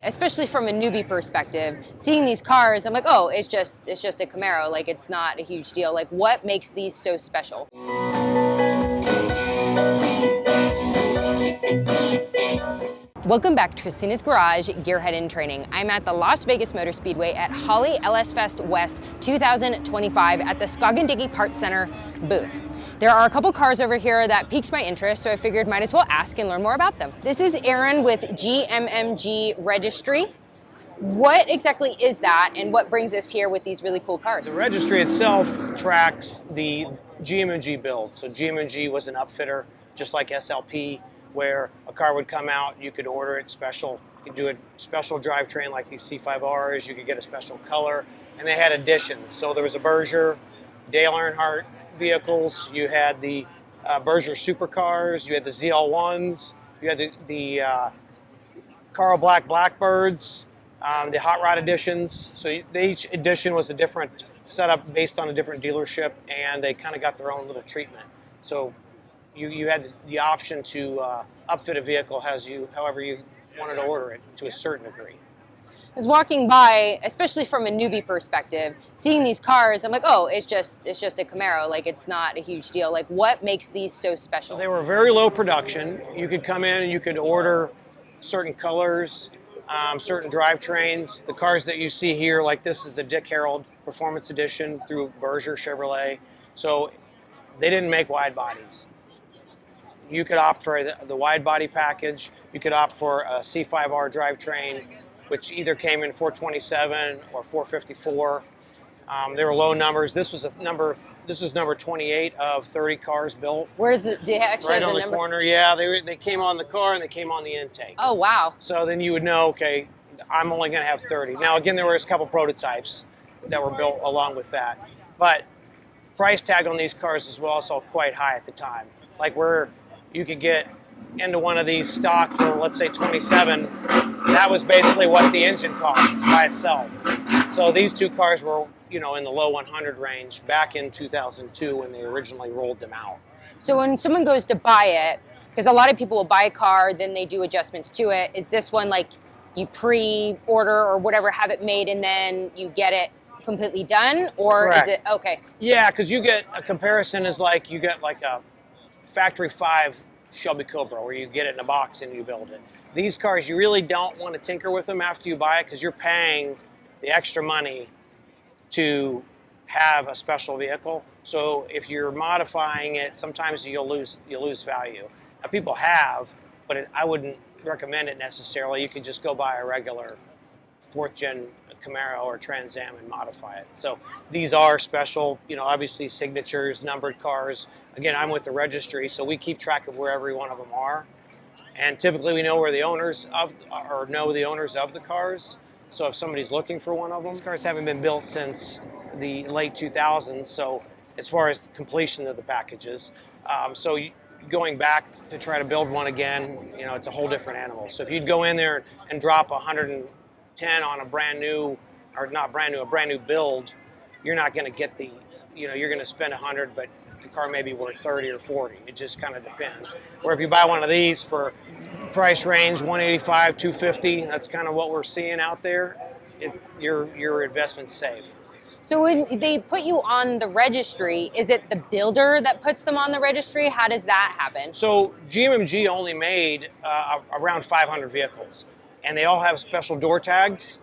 Especially from a newbie perspective, seeing these cars, I'm like, oh, it's just a Camaro. Like, it's not a huge deal. Like, what makes these so special? Welcome back to Christina's Garage, Gearhead in Training. I'm at the Las Vegas Motor Speedway at Holley LS Fest West 2025 at the Scoggin Dickey Parts Center booth. There are a couple cars over here that piqued my interest, so I figured might as well ask and learn more about them. This is Aaron with GMMG Registry. What exactly is that, and what brings us here with these really cool cars? The registry itself tracks the GMMG build. So GMMG was an upfitter, just like SLP, where a car would come out, you could order it special. You could do a special drivetrain like these C5Rs, you could get a special color, and they had additions. So there was a Berger, Dale Earnhardt vehicles, you had the Berger supercars, you had the ZL1s, you had the Carl Black Blackbirds, the Hot Rod editions. So each edition was a different setup based on a different dealership, and they kind of got their own little treatment. So you had the option to upfit a vehicle however you wanted to order it to a certain degree. I was walking by, especially from a newbie perspective, seeing these cars, I'm like, oh, it's just a Camaro. Like, it's not a huge deal. Like, what makes these so special? So they were very low production. You could come in and you could order certain colors, certain drivetrains. The cars that you see here, like this is a Dick Harold Performance Edition through Berger Chevrolet. So they didn't make wide bodies. You could opt for the wide body package. You could opt for a C5R drivetrain, which either came in 427 or 454. They were low numbers. This was number 28 of 30 cars built. Where is it? Do you actually right have on the number? Corner. Yeah, they came on the car and they came on the intake. Oh, wow. So then you would know, okay, I'm only going to have 30. Now again, there was a couple prototypes that were built along with that, but price tag on these cars was also quite high at the time. Like where you could get into one of these stock for, let's say, 27. That was basically what the engine cost by itself. So these two cars were, in the low 100 range back in 2002 when they originally rolled them out. So when someone goes to buy it, because a lot of people will buy a car, then they do adjustments to it. Is this one like you pre-order or whatever, have it made, and then you get it completely done? Or Correct. Is it, okay. Yeah, because you get a comparison is like you get like a Factory 5 Shelby Cobra where you get it in a box and you build it. These cars, you really don't want to tinker with them after you buy it because you're paying the extra money to have a special vehicle. So if you're modifying it, sometimes you'll lose value. Now, people have, but I wouldn't recommend it necessarily. You could just go buy a regular 4th gen Camaro or Trans Am and modify it. So these are special, obviously signatures, numbered cars. Again, I'm with the registry, so we keep track of where every one of them are. And typically we know where the owners of the cars. So if somebody's looking for one of them, these cars haven't been built since the late 2000s. So as far as the completion of the packages, going back to try to build one again, it's a whole different animal. So if you'd go in there and drop 110 on a brand new build, you're not going to get you're going to spend 100, but the car may be worth 30 or 40. It just kind of depends. Or if you buy one of these for price range 185, 250, that's kind of what we're seeing out there. Your investment's safe. So when they put you on the registry, is it the builder that puts them on the registry? How does that happen? So GMMG only made around 500 vehicles, and they all have special door tags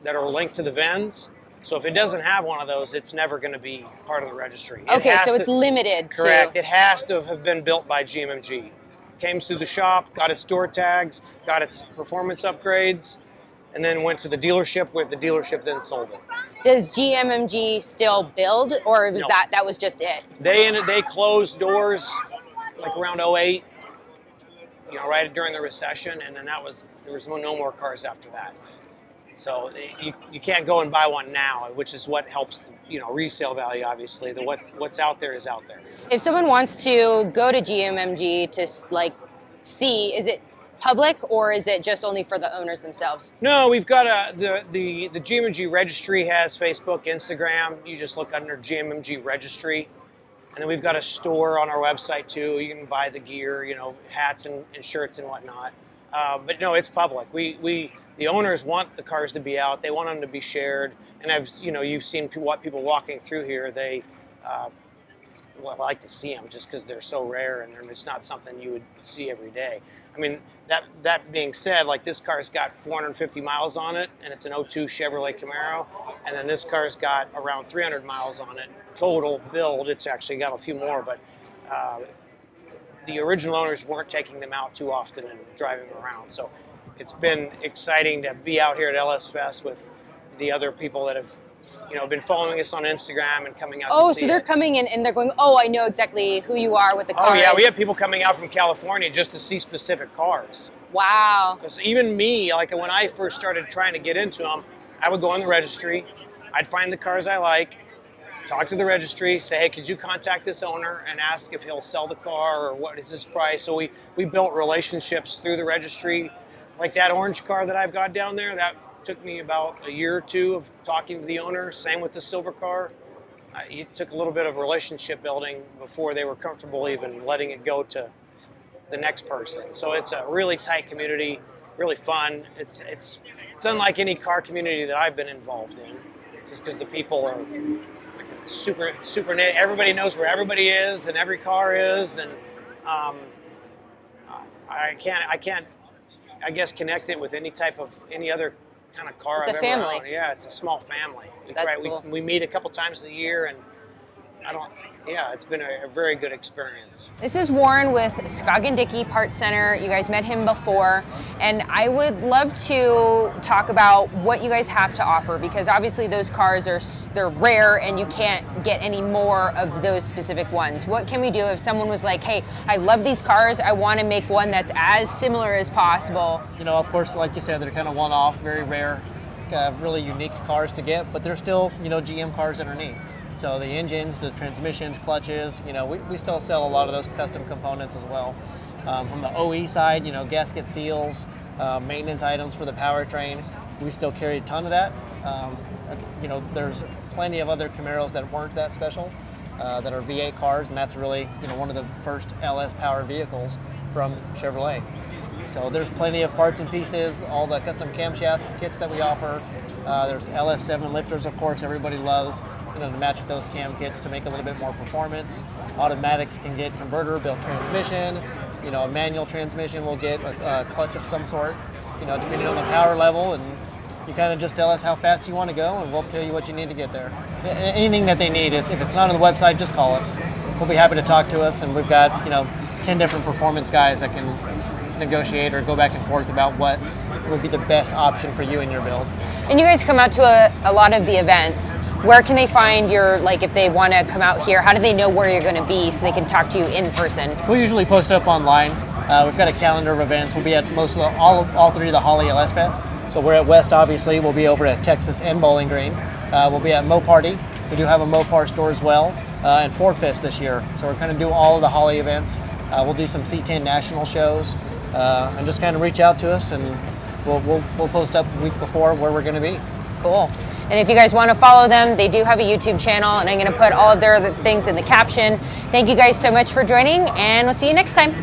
that are linked to the VINs. So if it doesn't have one of those, it's never going to be part of the registry. Okay, so it's limited. Correct. It has to have been built by GMMG. Came through the shop, got its door tags, got its performance upgrades, and then went to the dealership, where the dealership then sold it. Does GMMG still build, or was No. that was just it? They closed doors like around 08, right during the recession, and then there was no more cars after that. So you can't go and buy one now, which is what helps, resale value, obviously. What's out there is out there. If someone wants to go to GMMG to see, is it public or is it just only for the owners themselves? No, we've got the GMMG Registry has Facebook, Instagram. You just look under GMMG Registry. And then we've got a store on our website too. You can buy the gear, hats and shirts and whatnot. But no, it's public. We the owners want the cars to be out. They want them to be shared. And you've seen people walking through here. They well, I like to see them just because they're so rare and it's not something you would see every day. I mean, that being said, like this car's got 450 miles on it, and it's an '02 Chevrolet Camaro, and then this car's got around 300 miles on it total build. It's actually got a few more, but the original owners weren't taking them out too often and driving them around. So it's been exciting to be out here at LS Fest with the other people that have been following us on Instagram and coming out to see so they're it. coming in and they're going, oh, I know exactly who you are with the car. Oh yeah, we have people coming out from California just to see specific cars. Wow. Because even me, like when I first started trying to get into them, I would go on the registry, I'd find the cars I like, talk to the registry, say, hey, could you contact this owner and ask if he'll sell the car or what is his price? So we built relationships through the registry. Like that orange car that I've got down there, that took me about a year or two of talking to the owner. Same with the silver car. It took a little bit of relationship building before they were comfortable even letting it go to the next person. So it's a really tight community, really fun. It's unlike any car community that I've been involved in, just because the people are like super everybody knows where everybody is and every car is, and I can't I guess connect it with any other kind of car It's I've a ever family. owned. Yeah, it's a small family. That's cool. We meet a couple times a year, and it's been a very good experience. This is Warren with Scoggin Dickey Parts Center. You guys met him before, and I would love to talk about what you guys have to offer, because obviously those cars they're rare and you can't get any more of those specific ones. What can we do if someone was like, hey, I love these cars, I want to make one that's as similar as possible? Of course, like you said, they're kind of one-off, very rare, really unique cars to get, but they're still, GM cars underneath. So the engines, the transmissions, clutches, we still sell a lot of those custom components as well. From the OE side, gasket seals, maintenance items for the powertrain, we still carry a ton of that. There's plenty of other Camaros that weren't that special, that are V8 cars, and that's really, one of the first LS powered vehicles from Chevrolet. So there's plenty of parts and pieces, all the custom camshaft kits that we offer. There's LS7 lifters, of course, everybody loves, to match with those cam kits to make a little bit more performance. Automatics can get converter, built transmission. A manual transmission will get a clutch of some sort, depending on the power level. And you kind of just tell us how fast you want to go, and we'll tell you what you need to get there. Anything that they need, if it's not on the website, just call us. We'll be happy to talk to us, and we've got 10 different performance guys that can negotiate or go back and forth about what would be the best option for you in your build. And you guys come out to a lot of the events. Where can they find if they want to come out here, how do they know where you're going to be so they can talk to you in person? We'll usually post up online. We've got a calendar of events. We'll be at all three of the Holley LS Fest. So we're at West, obviously. We'll be over at Texas and Bowling Green. We'll be at Mo Party. We do have a Mopar store as well, and Ford Fest this year. So we're going to do all of the Holley events. We'll do some C10 national shows, and just kind of reach out to us, and we'll post up the week before where we're going to be. Cool. And if you guys want to follow them, they do have a YouTube channel, and I'm going to put all of their other things in the caption. Thank you guys so much for joining, and we'll see you next time.